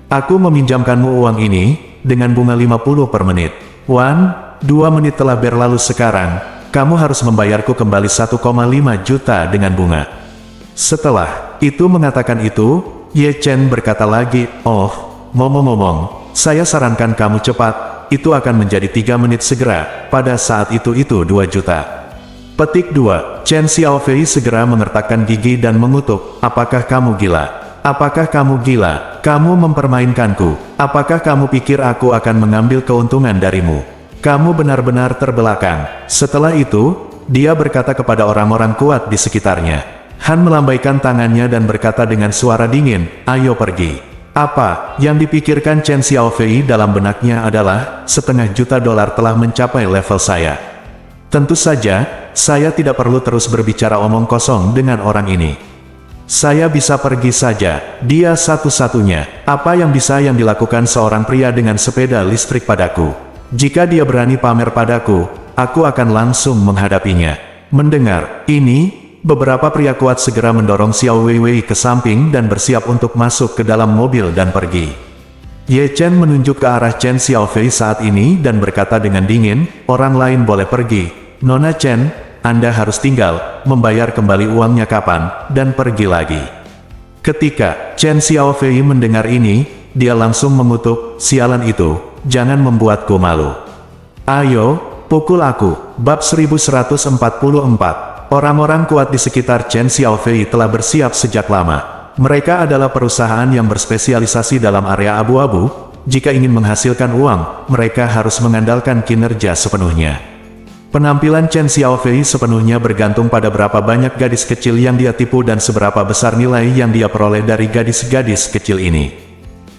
Aku meminjamkanmu uang ini, dengan bunga 50 per menit. 2 menit telah berlalu sekarang, kamu harus membayarku kembali 1,5 juta dengan bunga." Setelah itu mengatakan itu, Ye Chen berkata lagi, "Oh, ngomong-ngomong, saya sarankan kamu cepat, itu akan menjadi 3 menit segera, pada saat itu 2 juta. Petik 2, Chen Xiaofei segera mengertakkan gigi dan mengutuk, "Apakah kamu gila? Apakah kamu gila? Kamu mempermainkanku. Apakah kamu pikir aku akan mengambil keuntungan darimu? Kamu benar-benar terbelakang." Setelah itu, dia berkata kepada orang-orang kuat di sekitarnya. Han melambaikan tangannya dan berkata dengan suara dingin, "Ayo pergi." Apa yang dipikirkan Chen Xiaofei dalam benaknya adalah, $1,5 juta telah mencapai level saya. Tentu saja, saya tidak perlu terus berbicara omong kosong dengan orang ini. Saya bisa pergi saja, dia satu-satunya. Apa yang bisa yang dilakukan seorang pria dengan sepeda listrik padaku? Jika dia berani pamer padaku, aku akan langsung menghadapinya." Mendengar ini, beberapa pria kuat segera mendorong Xiao Weiwei ke samping dan bersiap untuk masuk ke dalam mobil dan pergi. Ye Chen menunjuk ke arah Chen Xiaofei saat ini dan berkata dengan dingin, "Orang lain boleh pergi, Nona Chen, Anda harus tinggal, membayar kembali uangnya kapan, dan pergi lagi. Ketika Chen Xiaofei mendengar ini, dia langsung mengutuk, sialan itu, jangan membuatku malu. Ayo, pukul aku. Bab 1144. Orang-orang kuat di sekitar Chen Xiaofei telah bersiap sejak lama. Mereka adalah perusahaan yang berspesialisasi dalam area abu-abu. Jika ingin menghasilkan uang, mereka harus mengandalkan kinerja sepenuhnya. Penampilan Chen Xiaofei sepenuhnya bergantung pada berapa banyak gadis kecil yang dia tipu dan seberapa besar nilai yang dia peroleh dari gadis-gadis kecil ini.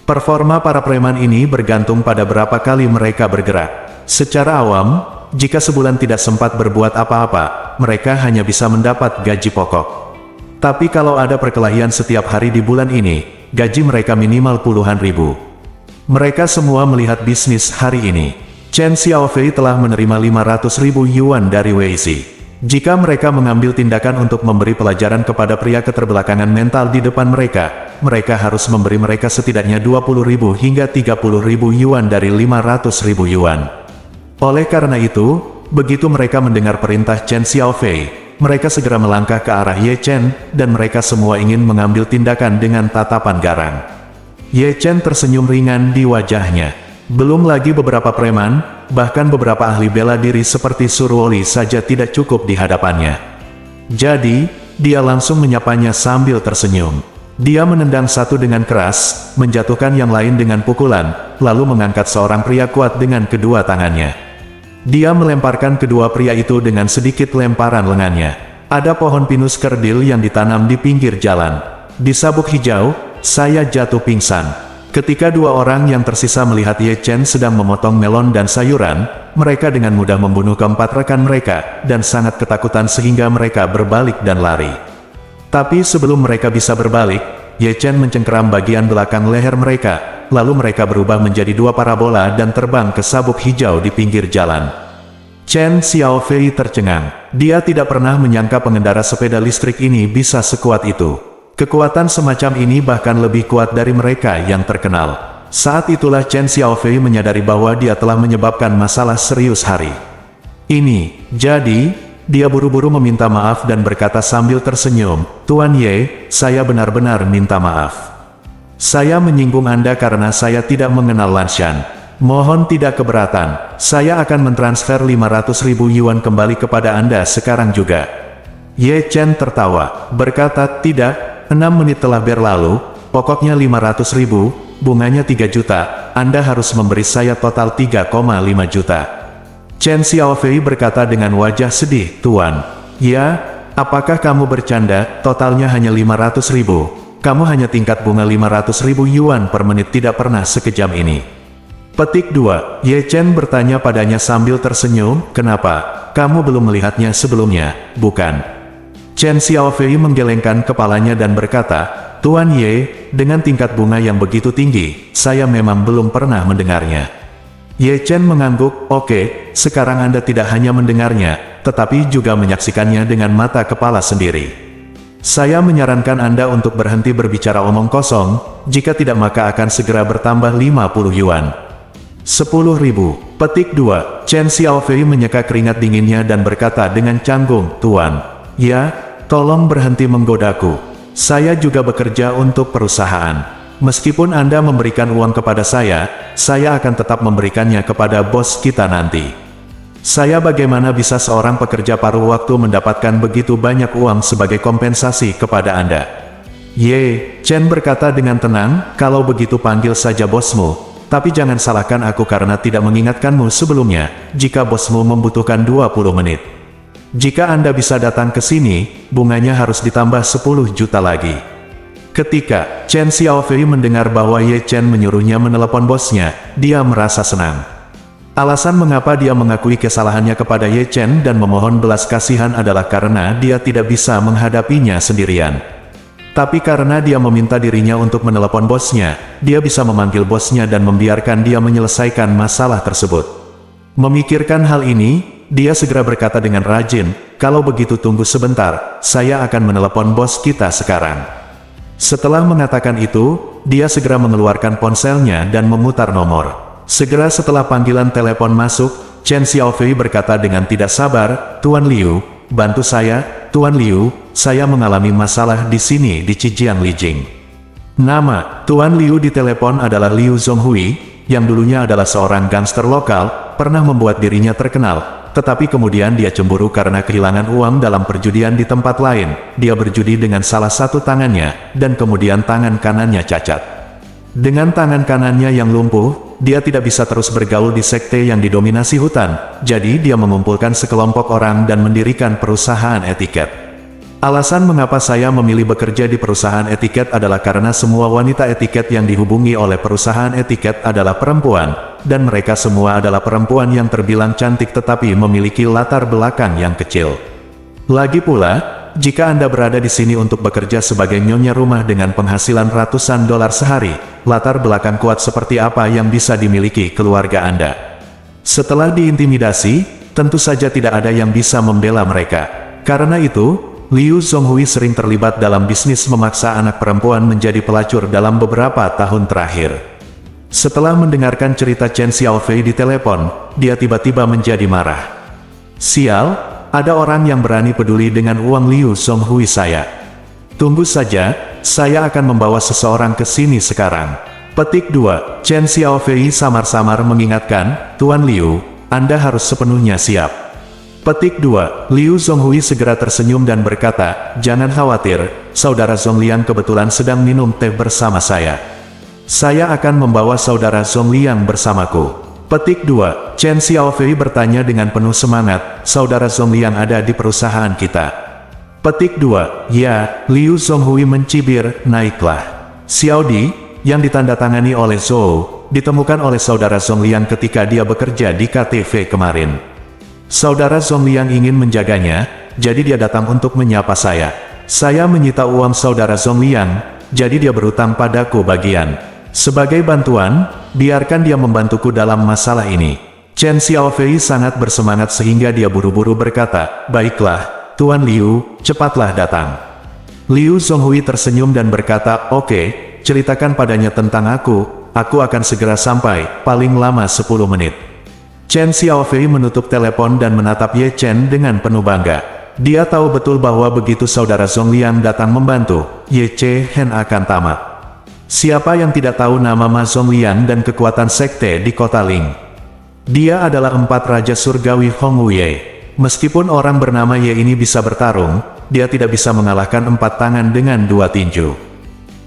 Performa para preman ini bergantung pada berapa kali mereka bergerak. Secara awam, jika sebulan tidak sempat berbuat apa-apa, mereka hanya bisa mendapat gaji pokok. Tapi kalau ada perkelahian setiap hari di bulan ini, gaji mereka minimal puluhan ribu. Mereka semua melihat bisnis hari ini. Chen Xiaofei telah menerima 500.000 yuan dari Wei Zi. Jika mereka mengambil tindakan untuk memberi pelajaran kepada pria keterbelakangan mental di depan mereka, mereka harus memberi mereka setidaknya 20.000 hingga 30.000 yuan dari 500.000 yuan. Oleh karena itu, begitu mereka mendengar perintah Chen Xiaofei, mereka segera melangkah ke arah Ye Chen, dan mereka semua ingin mengambil tindakan dengan tatapan garang. Ye Chen tersenyum ringan di wajahnya. Belum lagi beberapa preman, bahkan beberapa ahli bela diri seperti Surwoli saja tidak cukup di hadapannya. Jadi, dia langsung menyapanya sambil tersenyum. Dia menendang satu dengan keras, menjatuhkan yang lain dengan pukulan, lalu mengangkat seorang pria kuat dengan kedua tangannya. Dia melemparkan kedua pria itu dengan sedikit lemparan lengannya. Ada pohon pinus kerdil yang ditanam di pinggir jalan. Di sabuk hijau, saya jatuh pingsan. Ketika dua orang yang tersisa melihat Ye Chen sedang memotong melon dan sayuran, mereka dengan mudah membunuh keempat rekan mereka, dan sangat ketakutan sehingga mereka berbalik dan lari. Tapi sebelum mereka bisa berbalik, Ye Chen mencengkeram bagian belakang leher mereka, lalu mereka berubah menjadi dua parabola dan terbang ke sabuk hijau di pinggir jalan. Chen Xiaofei tercengang. Dia tidak pernah menyangka pengendara sepeda listrik ini bisa sekuat itu. Kekuatan semacam ini bahkan lebih kuat dari mereka yang terkenal. Saat itulah Chen Xiaofei menyadari bahwa dia telah menyebabkan masalah serius hari ini. Jadi, dia buru-buru meminta maaf dan berkata sambil tersenyum, "Tuan Ye, saya benar-benar minta maaf. Saya menyinggung Anda karena saya tidak mengenal Lanshan. Mohon tidak keberatan, saya akan mentransfer 500.000 yuan kembali kepada Anda sekarang juga." Ye Chen tertawa, berkata, "Tidak, 6 menit telah berlalu, pokoknya 500.000, bunganya 3 juta, Anda harus memberi saya total 3,5 juta. Chen Xiaofei berkata dengan wajah sedih, "Tuan." "Ya, apakah kamu bercanda, totalnya hanya 500.000. Kamu hanya tingkat bunga 500.000 yuan per menit, tidak pernah sekejam ini." Petik 2. Ye Chen bertanya padanya sambil tersenyum, "Kenapa? Kamu belum melihatnya sebelumnya, bukan?" Chen Xiaofei menggelengkan kepalanya dan berkata, "Tuan Ye, dengan tingkat bunga yang begitu tinggi, saya memang belum pernah mendengarnya." Ye Chen mengangguk, "Oke, sekarang Anda tidak hanya mendengarnya, tetapi juga menyaksikannya dengan mata kepala sendiri. Saya menyarankan Anda untuk berhenti berbicara omong kosong, jika tidak maka akan segera bertambah 50 yuan. 10.000. Petik 2. Chen Xiaofei menyeka keringat dinginnya dan berkata dengan canggung, "Tuan, ya, tolong berhenti menggodaku. Saya juga bekerja untuk perusahaan. Meskipun Anda memberikan uang kepada saya akan tetap memberikannya kepada bos kita nanti. Saya bagaimana bisa seorang pekerja paruh waktu mendapatkan begitu banyak uang sebagai kompensasi kepada Anda?" Ye Chen berkata dengan tenang, "Kalau begitu panggil saja bosmu, tapi jangan salahkan aku karena tidak mengingatkanmu sebelumnya, jika bosmu membutuhkan 20 menit. Jika Anda bisa datang ke sini, bunganya harus ditambah 10 juta lagi." Ketika Chen Xiaofei mendengar bahwa Ye Chen menyuruhnya menelepon bosnya, dia merasa senang. Alasan mengapa dia mengakui kesalahannya kepada Ye Chen dan memohon belas kasihan adalah karena dia tidak bisa menghadapinya sendirian. Tapi karena dia meminta dirinya untuk menelepon bosnya, dia bisa memanggil bosnya dan membiarkan dia menyelesaikan masalah tersebut. Memikirkan hal ini, dia segera berkata dengan rajin, "Kalau begitu tunggu sebentar, saya akan menelepon bos kita sekarang." Setelah mengatakan itu, dia segera mengeluarkan ponselnya dan memutar nomor. Segera setelah panggilan telepon masuk, Chen Xiaofei berkata dengan tidak sabar, Tuan Liu, bantu saya, Tuan Liu, saya mengalami masalah di sini di Cijiang Lijing. Nama Tuan Liu di telepon adalah Liu Zhonghui, yang dulunya adalah seorang gangster lokal, pernah membuat dirinya terkenal. Tetapi kemudian dia cemburu karena kehilangan uang dalam perjudian di tempat lain. Dia berjudi dengan salah satu tangannya, dan kemudian tangan kanannya cacat. Dengan tangan kanannya yang lumpuh, dia tidak bisa terus bergaul di sekte yang didominasi hutan. Jadi dia mengumpulkan sekelompok orang dan mendirikan perusahaan etiket. Alasan mengapa saya memilih bekerja di perusahaan etiket adalah karena semua wanita etiket yang dihubungi oleh perusahaan etiket adalah perempuan, dan mereka semua adalah perempuan yang terbilang cantik tetapi memiliki latar belakang yang kecil. Lagi pula, jika Anda berada di sini untuk bekerja sebagai nyonya rumah dengan penghasilan ratusan dolar sehari, latar belakang kuat seperti apa yang bisa dimiliki keluarga Anda? Setelah diintimidasi, tentu saja tidak ada yang bisa membela mereka. Karena itu, Liu Zhonghui sering terlibat dalam bisnis memaksa anak perempuan menjadi pelacur dalam beberapa tahun terakhir. Setelah mendengarkan cerita Chen Xiaofei di telepon, dia tiba-tiba menjadi marah. Sial, ada orang yang berani peduli dengan uang Liu Zhonghui saya. Tunggu saja, saya akan membawa seseorang ke sini sekarang. Petik 2. Chen Xiaofei samar-samar mengingatkan, Tuan Liu, Anda harus sepenuhnya siap. Petik 2. Liu Zhonghui segera tersenyum dan berkata, jangan khawatir, saudara Zongliang kebetulan sedang minum teh bersama saya. Saya akan membawa saudara Zongliang bersamaku. Petik 2. Chen Xiaofei bertanya dengan penuh semangat, saudara Zongliang ada di perusahaan kita. Petik 2. Ya, Liu Zhonghui mencibir, naiklah. Xiao Di, yang ditandatangani oleh Zhou, ditemukan oleh saudara Zongliang ketika dia bekerja di KTV kemarin. Saudara Zongliang ingin menjaganya, jadi dia datang untuk menyapa saya. Saya menyita uang saudara Zongliang, jadi dia berutang padaku bagian. Sebagai bantuan, biarkan dia membantuku dalam masalah ini. Chen Xiaofei sangat bersemangat sehingga dia buru-buru berkata, baiklah, Tuan Liu, cepatlah datang. Liu Zhonghui tersenyum dan berkata, oke, ceritakan padanya tentang aku akan segera sampai, paling lama 10 menit. Chen Xiaofei menutup telepon dan menatap Ye Chen dengan penuh bangga. Dia tahu betul bahwa begitu saudara Zongliang datang membantu, Ye Chen akan tamat. Siapa yang tidak tahu nama Ma Zongliang dan kekuatan sekte di kota Ling? Dia adalah 4 raja surgawi Hong Wuye. Meskipun orang bernama Ye ini bisa bertarung, dia tidak bisa mengalahkan 4 tangan dengan 2 tinju.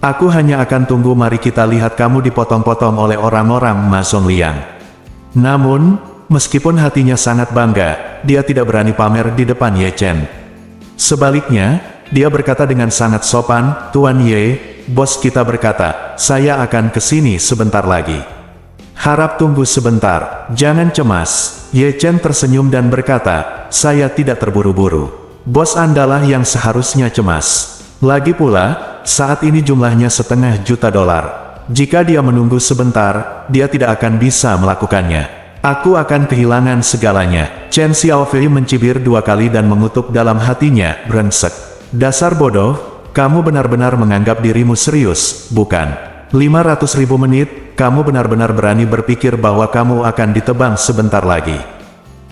Aku hanya akan tunggu, mari kita lihat kamu dipotong-potong oleh orang-orang Ma Zongliang. Namun, meskipun hatinya sangat bangga, dia tidak berani pamer di depan Ye Chen. Sebaliknya, dia berkata dengan sangat sopan, Tuan Ye, bos kita berkata, saya akan ke sini sebentar lagi. Harap tunggu sebentar, jangan cemas. Ye Chen tersenyum dan berkata, saya tidak terburu-buru. Bos Andalah yang seharusnya cemas. Lagi pula, saat ini jumlahnya $500 juta. Jika dia menunggu sebentar, dia tidak akan bisa melakukannya. Aku akan kehilangan segalanya. Chen Xiaofei mencibir 2 kali dan mengutuk dalam hatinya, brengsek. Dasar bodoh, kamu benar-benar menganggap dirimu serius, bukan? 500.000 menit, kamu benar-benar berani berpikir bahwa kamu akan ditebang sebentar lagi.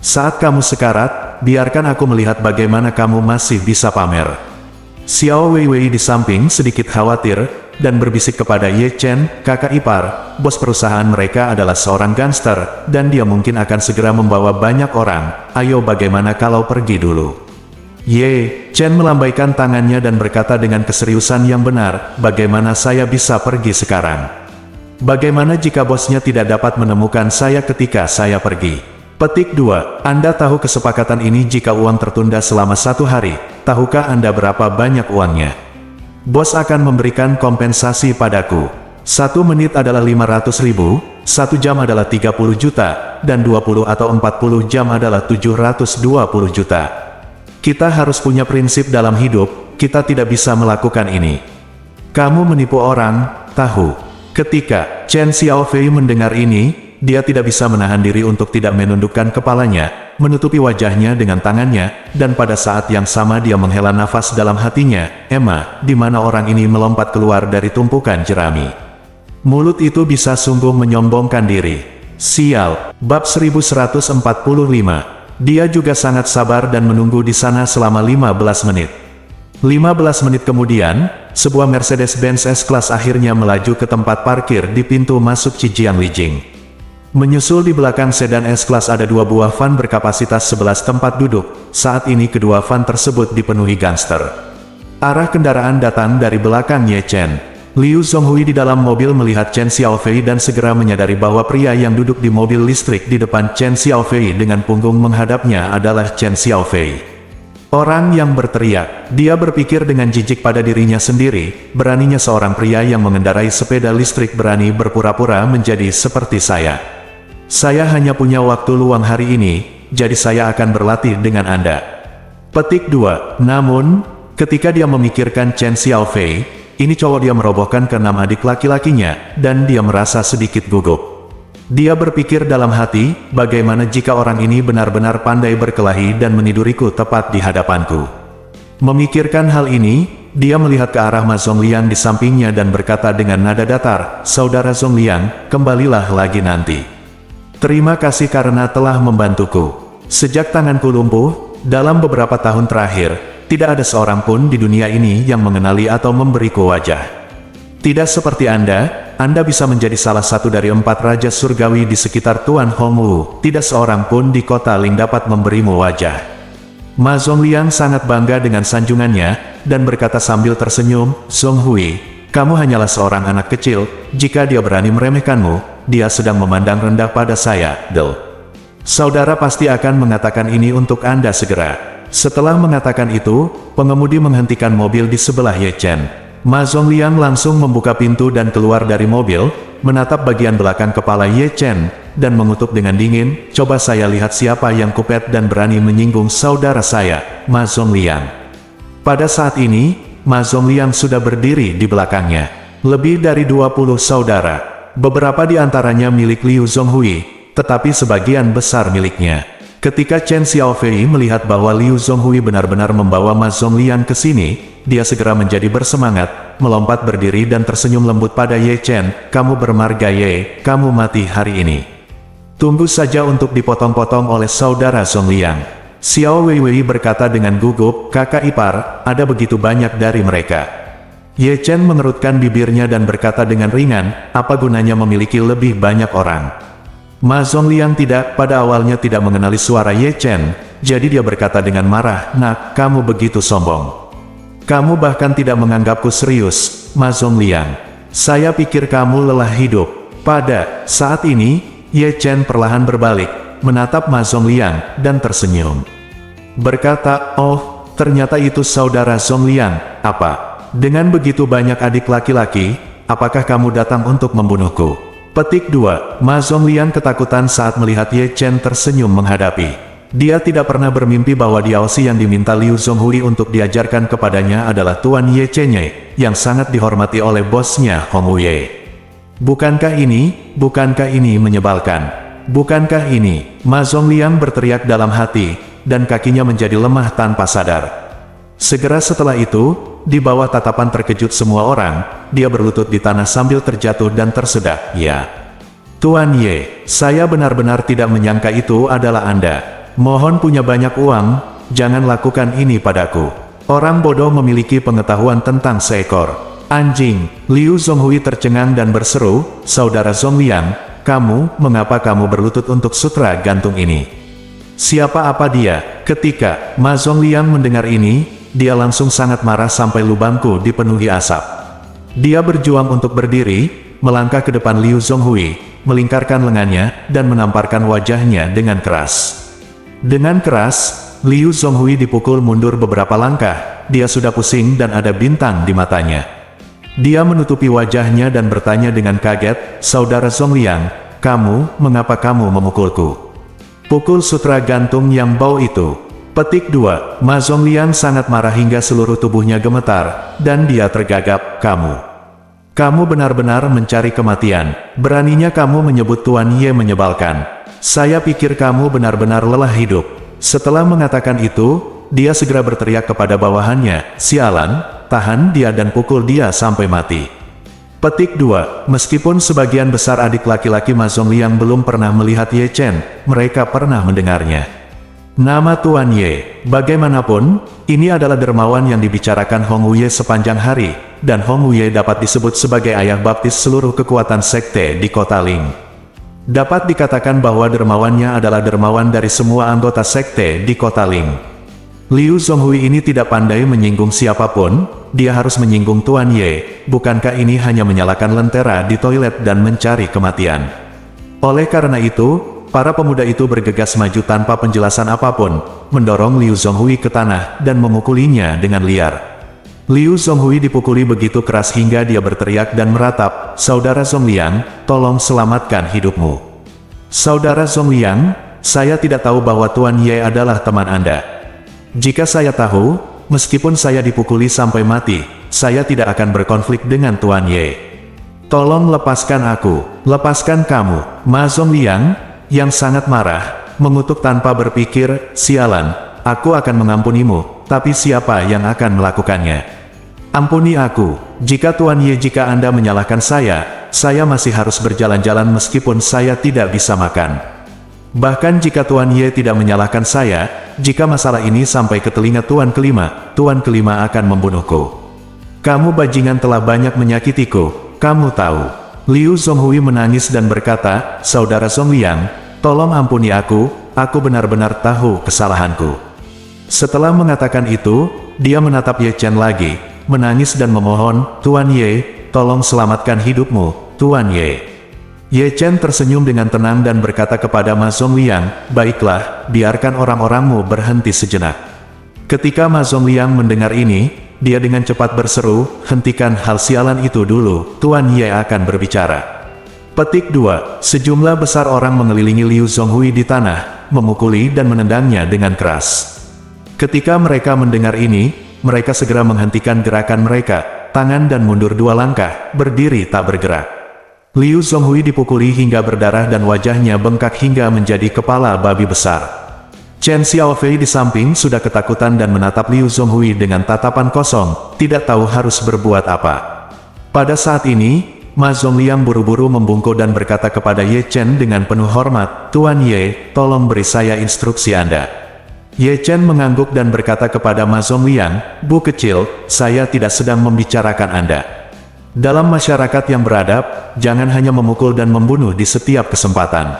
Saat kamu sekarat, biarkan aku melihat bagaimana kamu masih bisa pamer. Xiao Weiwei di samping sedikit khawatir, dan berbisik kepada Ye Chen, kakak ipar, bos perusahaan mereka adalah seorang gangster, dan dia mungkin akan segera membawa banyak orang, ayo bagaimana kalau pergi dulu. Ye Chen melambaikan tangannya dan berkata dengan keseriusan yang benar, bagaimana saya bisa pergi sekarang? Bagaimana jika bosnya tidak dapat menemukan saya ketika saya pergi? Petik 2. Anda tahu kesepakatan ini jika uang tertunda selama 1 hari, tahukah Anda berapa banyak uangnya? Bos akan memberikan kompensasi padaku. 1 menit adalah 500.000, 1 jam adalah 30 juta, dan 20 atau 40 jam adalah 720 juta. Kita harus punya prinsip dalam hidup, kita tidak bisa melakukan ini. Kamu menipu orang, tahu. Ketika Chen Xiaofei mendengar ini, dia tidak bisa menahan diri untuk tidak menundukkan kepalanya, menutupi wajahnya dengan tangannya, dan pada saat yang sama dia menghela nafas dalam hatinya, Emma, di mana orang ini melompat keluar dari tumpukan jerami. Mulut itu bisa sungguh menyombongkan diri. Sial, bab 1145. Dia juga sangat sabar dan menunggu di sana selama 15 menit. 15 menit kemudian, sebuah Mercedes-Benz S-Class akhirnya melaju ke tempat parkir di pintu masuk Cijianglijing. Menyusul di belakang sedan S-Class ada dua buah van berkapasitas 11 tempat duduk. Saat ini kedua van tersebut dipenuhi gangster. Arah kendaraan datang dari belakang Ye Chen. Liu Zhonghui di dalam mobil melihat Chen Xiaofei dan segera menyadari bahwa pria yang duduk di mobil listrik di depan Chen Xiaofei dengan punggung menghadapnya adalah Chen Xiaofei. Orang yang berteriak, dia berpikir dengan jijik pada dirinya sendiri, beraninya seorang pria yang mengendarai sepeda listrik berani berpura-pura menjadi seperti saya. Saya hanya punya waktu luang hari ini, jadi saya akan berlatih dengan Anda. Petik 2. Namun, ketika dia memikirkan Chen Xiaofei, ini cowok dia merobohkan ke 6 adik laki-lakinya, dan dia merasa sedikit gugup. Dia berpikir dalam hati, bagaimana jika orang ini benar-benar pandai berkelahi dan meniduriku tepat di hadapanku. Memikirkan hal ini, dia melihat ke arah Ma Zhongliang di sampingnya dan berkata dengan nada datar, "Saudara Zhongliang, kembalilah lagi nanti. Terima kasih karena telah membantuku. Sejak tanganku lumpuh, dalam beberapa tahun terakhir, tidak ada seorang pun di dunia ini yang mengenali atau memberiku wajah. Tidak seperti Anda bisa menjadi salah satu dari 4 raja surgawi di sekitar Tuan Hongwu. Tidak seorang pun di kota Ling dapat memberimu wajah." Ma Zhongliang sangat bangga dengan sanjungannya, dan berkata sambil tersenyum, "Zhonghui, kamu hanyalah seorang anak kecil, jika dia berani meremehkanmu, dia sedang memandang rendah pada saya, Del. Saudara pasti akan mengatakan ini untuk Anda segera." Setelah mengatakan itu, pengemudi menghentikan mobil di sebelah Ye Chen. Ma Zhongliang langsung membuka pintu dan keluar dari mobil, menatap bagian belakang kepala Ye Chen, dan mengutuk dengan dingin, "Coba saya lihat siapa yang kupet dan berani menyinggung saudara saya, Ma Zhongliang." Pada saat ini, Ma Zhongliang sudah berdiri di belakangnya. Lebih dari 20 saudara, beberapa di antaranya milik Liu Zhonghui, tetapi sebagian besar miliknya. Ketika Chen Xiaofei melihat bahwa Liu Zhonghui benar-benar membawa Ma Zhongliang ke sini, dia segera menjadi bersemangat, melompat berdiri dan tersenyum lembut pada Ye Chen, "Kamu bermarga Ye, kamu mati hari ini. Tunggu saja untuk dipotong-potong oleh saudara Zhongliang." Xiao Weiwei berkata dengan gugup, "Kakak ipar, ada begitu banyak dari mereka." Ye Chen mengerutkan bibirnya dan berkata dengan ringan, "Apa gunanya memiliki lebih banyak orang?" Ma Zhongliang pada awalnya tidak mengenali suara Ye Chen, jadi dia berkata dengan marah, "Nak, kamu begitu sombong. Kamu bahkan tidak menganggapku serius, Ma Zhongliang. Saya pikir kamu lelah hidup." Pada saat ini, Ye Chen perlahan berbalik, menatap Ma Zhongliang, dan tersenyum. Berkata, "Oh, ternyata itu saudara Zhongliang. Apa? Dengan begitu banyak adik laki-laki, apakah kamu datang untuk membunuhku?" Petik 2. Ma Zhongliang ketakutan saat melihat Ye Chen tersenyum menghadapi. Dia tidak pernah bermimpi bahwa Diaosi yang diminta Liu Zhonghui untuk diajarkan kepadanya adalah Tuan Ye Chen yang sangat dihormati oleh bosnya Hongwu Ye. Bukankah ini menyebalkan? Bukankah ini? Ma Zhongliang berteriak dalam hati, dan kakinya menjadi lemah tanpa sadar. Segera setelah itu, di bawah tatapan terkejut semua orang, dia berlutut di tanah sambil terjatuh dan tersedak. "Ya, Tuan Ye, saya benar-benar tidak menyangka itu adalah Anda. Mohon punya banyak uang, jangan lakukan ini padaku. Orang bodoh memiliki pengetahuan tentang seekor anjing." Liu Zhonghui tercengang dan berseru, "Saudara Zhongliang, mengapa kamu berlutut untuk sutra gantung ini? Siapa apa dia?" Ketika Ma Zhongliang mendengar ini, dia langsung sangat marah sampai lubangku dipenuhi asap. Dia berjuang untuk berdiri, melangkah ke depan Liu Zhonghui, melingkarkan lengannya, dan menamparkan wajahnya dengan keras. Dengan keras, Liu Zhonghui dipukul mundur beberapa langkah, dia sudah pusing dan ada bintang di matanya. Dia menutupi wajahnya dan bertanya dengan kaget, "Saudara Zhongliang, mengapa kamu memukulku?" "Pukul sutra gantung yang bau itu." Petik 2. Ma Zhongliang sangat marah hingga seluruh tubuhnya gemetar, dan dia tergagap, Kamu benar-benar mencari kematian. Beraninya kamu menyebut Tuan Ye menyebalkan. Saya pikir kamu benar-benar lelah hidup." Setelah mengatakan itu, dia segera berteriak kepada bawahannya, "Sialan, tahan dia dan pukul dia sampai mati." Petik 2. Meskipun sebagian besar adik laki-laki Ma Zhongliang belum pernah melihat Ye Chen, mereka pernah mendengarnya. Nama Tuan Ye, bagaimanapun, ini adalah dermawan yang dibicarakan Hong Wuye sepanjang hari, dan Hong Wuye dapat disebut sebagai ayah baptis seluruh kekuatan sekte di kota Ling. Dapat dikatakan bahwa dermawannya adalah dermawan dari semua anggota sekte di kota Ling. Liu Zhonghui ini tidak pandai menyinggung siapapun, dia harus menyinggung Tuan Ye, bukankah ini hanya menyalakan lentera di toilet dan mencari kematian. Oleh karena itu, para pemuda itu bergegas maju tanpa penjelasan apapun, mendorong Liu Zhonghui ke tanah dan memukulinya dengan liar. Liu Zhonghui dipukuli begitu keras hingga dia berteriak dan meratap, "Saudara Zhongliang, tolong selamatkan hidupmu." "Saudara Zhongliang, saya tidak tahu bahwa Tuan Ye adalah teman Anda. Jika saya tahu, meskipun saya dipukuli sampai mati, saya tidak akan berkonflik dengan Tuan Ye. Tolong lepaskan aku, lepaskan kamu." Ma Zhongliang, yang sangat marah, mengutuk tanpa berpikir, "Sialan, aku akan mengampunimu, tapi siapa yang akan melakukannya? Ampuni aku, jika Tuan Ye, jika Anda menyalahkan saya masih harus berjalan-jalan meskipun saya tidak bisa makan. Bahkan jika Tuan Ye tidak menyalahkan saya, jika masalah ini sampai ke telinga Tuan Kelima akan membunuhku. Kamu bajingan telah banyak menyakitiku, kamu tahu." Liu Zhonghui menangis dan berkata, "Saudara Zhongliang, tolong ampuni aku benar-benar tahu kesalahanku." Setelah mengatakan itu, dia menatap Ye Chen lagi, menangis dan memohon, "Tuan Ye, tolong selamatkan hidupmu, Tuan Ye." Ye Chen tersenyum dengan tenang dan berkata kepada Ma Zhongliang, "Baiklah, biarkan orang-orangmu berhenti sejenak." Ketika Ma Zhongliang mendengar ini, dia dengan cepat berseru, "Hentikan hal sialan itu dulu, Tuan Ye akan berbicara." Petik 2. Sejumlah besar orang mengelilingi Liu Zhonghui di tanah, memukuli dan menendangnya dengan keras. Ketika mereka mendengar ini, mereka segera menghentikan gerakan mereka, tangan dan mundur 2 langkah, berdiri tak bergerak. Liu Zhonghui dipukuli hingga berdarah dan wajahnya bengkak hingga menjadi kepala babi besar. Chen Xiaofei di samping sudah ketakutan dan menatap Liu Zhonghui dengan tatapan kosong, tidak tahu harus berbuat apa. Pada saat ini, Ma Zhongliang buru-buru membungkuk dan berkata kepada Ye Chen dengan penuh hormat, "Tuan Ye, tolong beri saya instruksi Anda." Ye Chen mengangguk dan berkata kepada Ma Zhongliang, "Bu kecil, saya tidak sedang membicarakan Anda. Dalam masyarakat yang beradab, jangan hanya memukul dan membunuh di setiap kesempatan.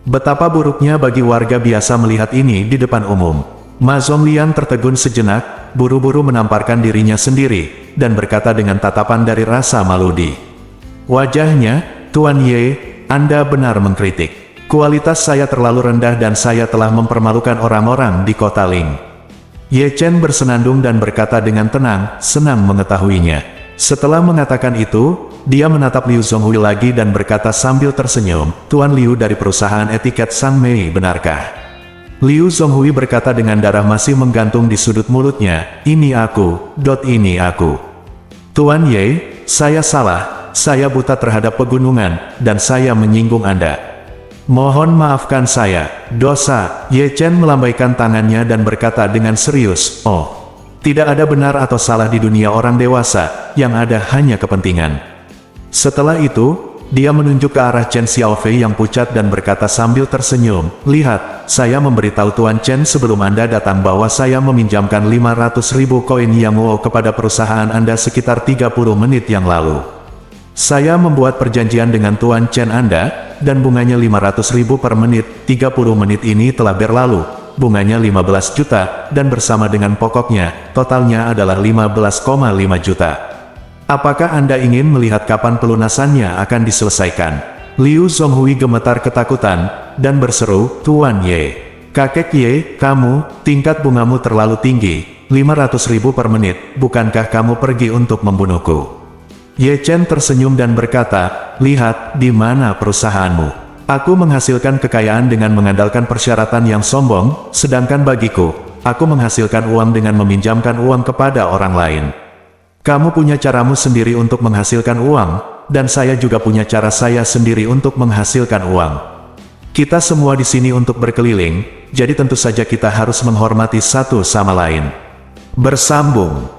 Betapa buruknya bagi warga biasa melihat ini di depan umum." Ma Zhongliang tertegun sejenak, buru-buru menamparkan dirinya sendiri, dan berkata dengan tatapan dari rasa malu di wajahnya, "Tuan Ye, Anda benar mengkritik. Kualitas saya terlalu rendah dan saya telah mempermalukan orang-orang di kota Ling." Ye Chen bersenandung dan berkata dengan tenang, senang mengetahuinya. Setelah mengatakan itu, dia menatap Liu Zhonghui lagi dan berkata sambil tersenyum, "Tuan Liu dari perusahaan etiket Sang Mei, benarkah?" Liu Zhonghui berkata dengan darah masih menggantung di sudut mulutnya, ini aku. "Tuan Ye, saya salah, saya buta terhadap pegunungan, dan saya menyinggung Anda. Mohon maafkan saya, dosa." Ye Chen melambaikan tangannya dan berkata dengan serius, "Oh, tidak ada benar atau salah di dunia orang dewasa, yang ada hanya kepentingan." Setelah itu, dia menunjuk ke arah Chen Xiaofei yang pucat dan berkata sambil tersenyum, "Lihat, saya memberitahu Tuan Chen sebelum Anda datang bahwa saya meminjamkan 500.000 koin Yang Wo kepada perusahaan Anda sekitar 30 menit yang lalu. Saya membuat perjanjian dengan Tuan Chen Anda, dan bunganya 500.000 per menit, 30 menit ini telah berlalu. Bunganya 15 juta, dan bersama dengan pokoknya, totalnya adalah 15,5 juta. Apakah Anda ingin melihat kapan pelunasannya akan diselesaikan?" Liu Zhonghui gemetar ketakutan, dan berseru, "Tuan Ye, kakek Ye, kamu, tingkat bungamu terlalu tinggi, 500.000 per menit, bukankah kamu pergi untuk membunuhku?" Ye Chen tersenyum dan berkata, "Lihat, di mana perusahaanmu. Aku menghasilkan kekayaan dengan mengandalkan persyaratan yang sombong, sedangkan bagiku, aku menghasilkan uang dengan meminjamkan uang kepada orang lain. Kamu punya caramu sendiri untuk menghasilkan uang, dan saya juga punya cara saya sendiri untuk menghasilkan uang. Kita semua di sini untuk berkeliling, jadi tentu saja kita harus menghormati satu sama lain." Bersambung.